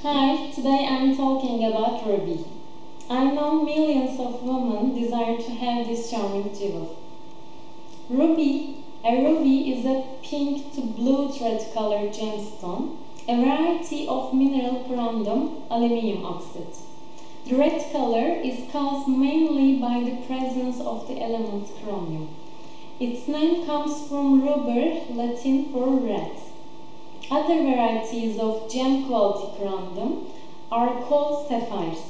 Hi, today I'm talking about ruby. I know millions of women desire to have this charming jewel. A ruby is a pink to blue thread colored gemstone, a variety of mineral corundum aluminium oxide. The red color is caused mainly by the presence of the element chromium. Its name comes from rubber, Latin for red. Other varieties of gem quality corundum are called sapphires.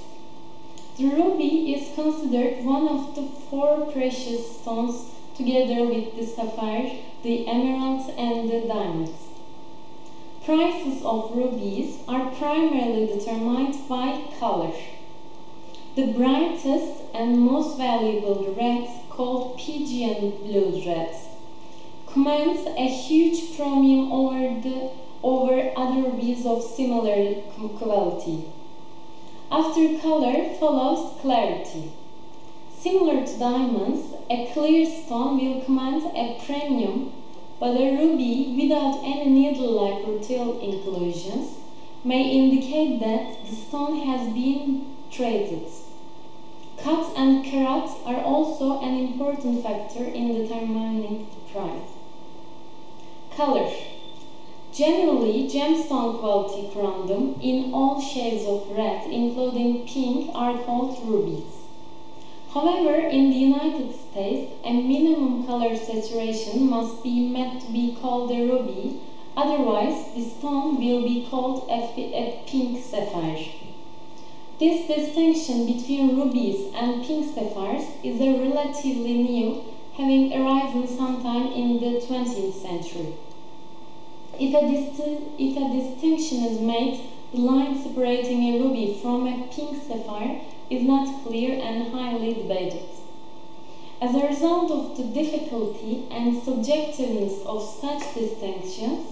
The ruby is considered one of the four precious stones together with the sapphire, the emerald and the diamond. Prices of rubies are primarily determined by color. The brightest and most valuable red, called pigeon blue red, commands a huge premium over other rubies of similar quality. After color follows clarity. Similar to diamonds, a clear stone will command a premium, but a ruby without any needle-like rutile inclusions may indicate that the stone has been traded. Cut and karat are also an important factor in determining the price. Color. Generally, gemstone quality corundum in all shades of red, including pink, are called rubies. However, in the United States, a minimum color saturation must be met to be called a ruby, otherwise the stone will be called a pink sapphire. This distinction between rubies and pink sapphires is a relatively new, having arisen sometime in the 20th century. If a distinction is made, the line separating a ruby from a pink sapphire is not clear and highly debated. As a result of the difficulty and subjectiveness of such distinctions,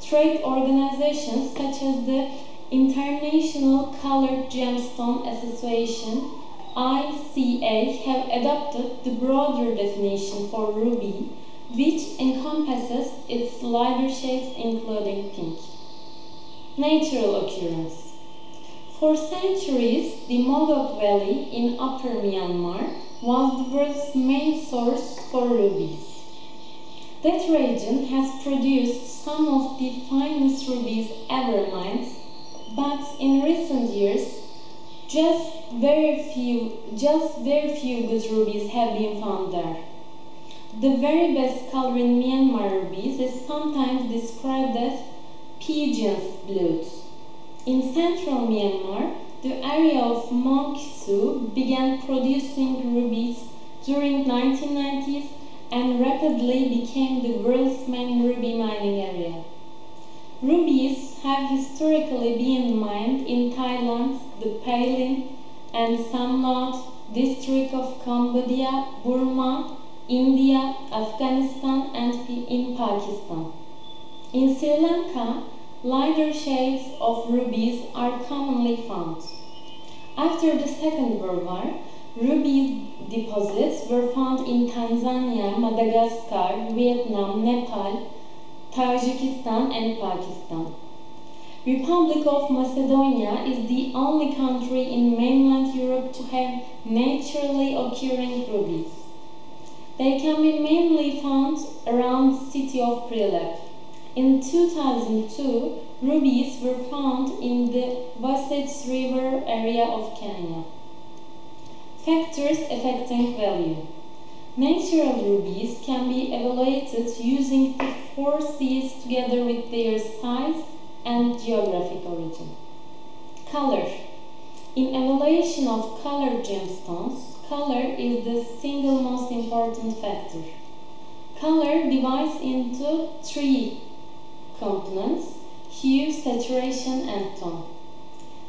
trade organizations such as the International Colored Gemstone Association (ICA) have adopted the broader definition for ruby, which encompasses its lighter shades including pink. Natural occurrence. For centuries, the Mogok Valley in upper Myanmar was the world's main source for rubies. That region has produced some of the finest rubies ever mined, but in recent years, just very few good rubies have been found there. The very best color in Myanmar rubies is sometimes described as pigeon's blood. In central Myanmar, the area of Mongsu began producing rubies during 1990s and rapidly became the world's main ruby mining area. Rubies have historically been mined in Thailand, the Palin and Samlot district of Cambodia, Burma, India, Afghanistan and in Pakistan. In Sri Lanka, lighter shades of rubies are commonly found. After the Second World War, ruby deposits were found in Tanzania, Madagascar, Vietnam, Nepal, Tajikistan and Pakistan. Republic of Macedonia is the only country in mainland Europe to have naturally occurring rubies. They can be mainly found around the city of Prilep. In 2002, rubies were found in the Wasatch River area of Kenya. Factors affecting value. Natural rubies can be evaluated using the four C's together with their size and geographic origin. Color. In evaluation of colored gemstones, color is the single most important factor. Color divides into three components: hue, saturation, and tone.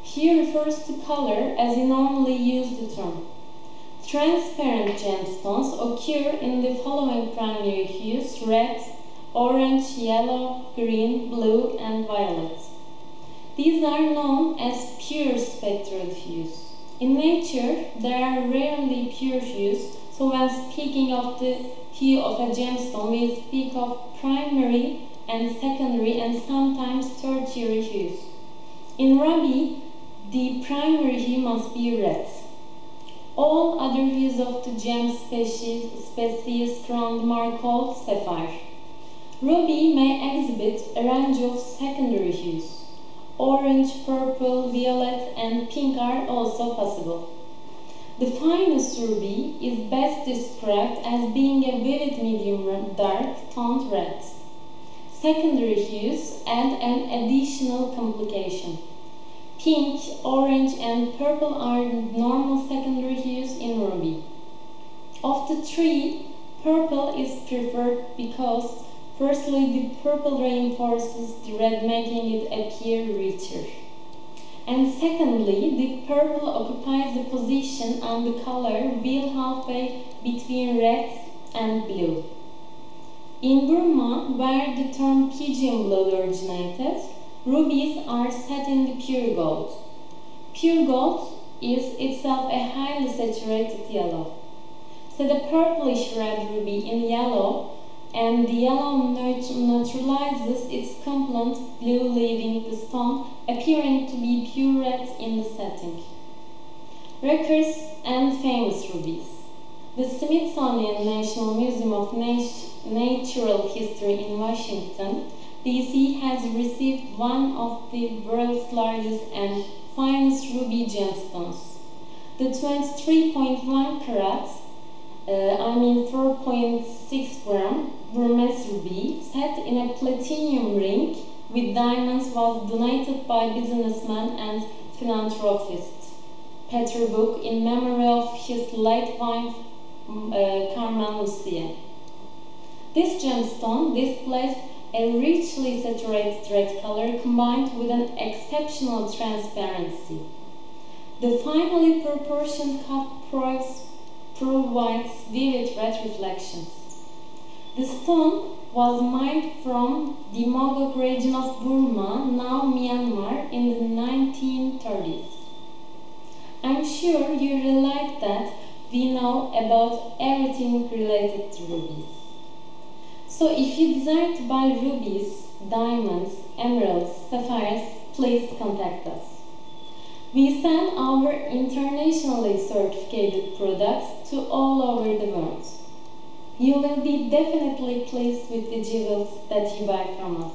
Hue refers to color as we normally use the term. Transparent gemstones occur in the following primary hues: red, orange, yellow, green, blue, and violet. These are known as pure spectral hues. In nature, there are rarely pure hues, so when speaking of the hue of a gemstone, we speak of primary and secondary and sometimes tertiary hues. In ruby, the primary hue must be red. All other hues of the gem species from them are called sapphire. Ruby may exhibit a range of secondary hues. Orange, purple, violet, and pink are also possible. The finest ruby is best described as being a vivid medium dark toned red. Secondary hues add an additional complication. Pink, orange, and purple are normal secondary hues in ruby. Of the three, purple is preferred because, firstly, the purple reinforces the red, making it appear richer. And secondly, the purple occupies the position on the color wheel halfway between red and blue. In Burma, where the term pigeon blood originated, rubies are set in the pure gold. Pure gold is itself a highly saturated yellow. Set a purplish red ruby in yellow, and the yellow neutralizes its complement blue, leaving the stone appearing to be pure red in the setting. Records and famous rubies. The Smithsonian National Museum of Natural History in Washington, D.C. has received one of the world's largest and finest ruby gemstones. The 23.1 carats, 4.6 gram Burmese ruby set in a platinum ring with diamonds was donated by businessman and philanthropist Peter Book in memory of his late wife Carmen Lucia. This gemstone displays a richly saturated red color combined with an exceptional transparency. The finely proportioned cut provides vivid red reflections. The stone was mined from the Mogok region of Burma, now Myanmar, in the 1930s. I'm sure you realize that we know about everything related to rubies. So if you desire to buy rubies, diamonds, emeralds, sapphires, please contact us. We sell our internationally certificated products to all over the world. You will be definitely pleased with the jewels that you buy from us.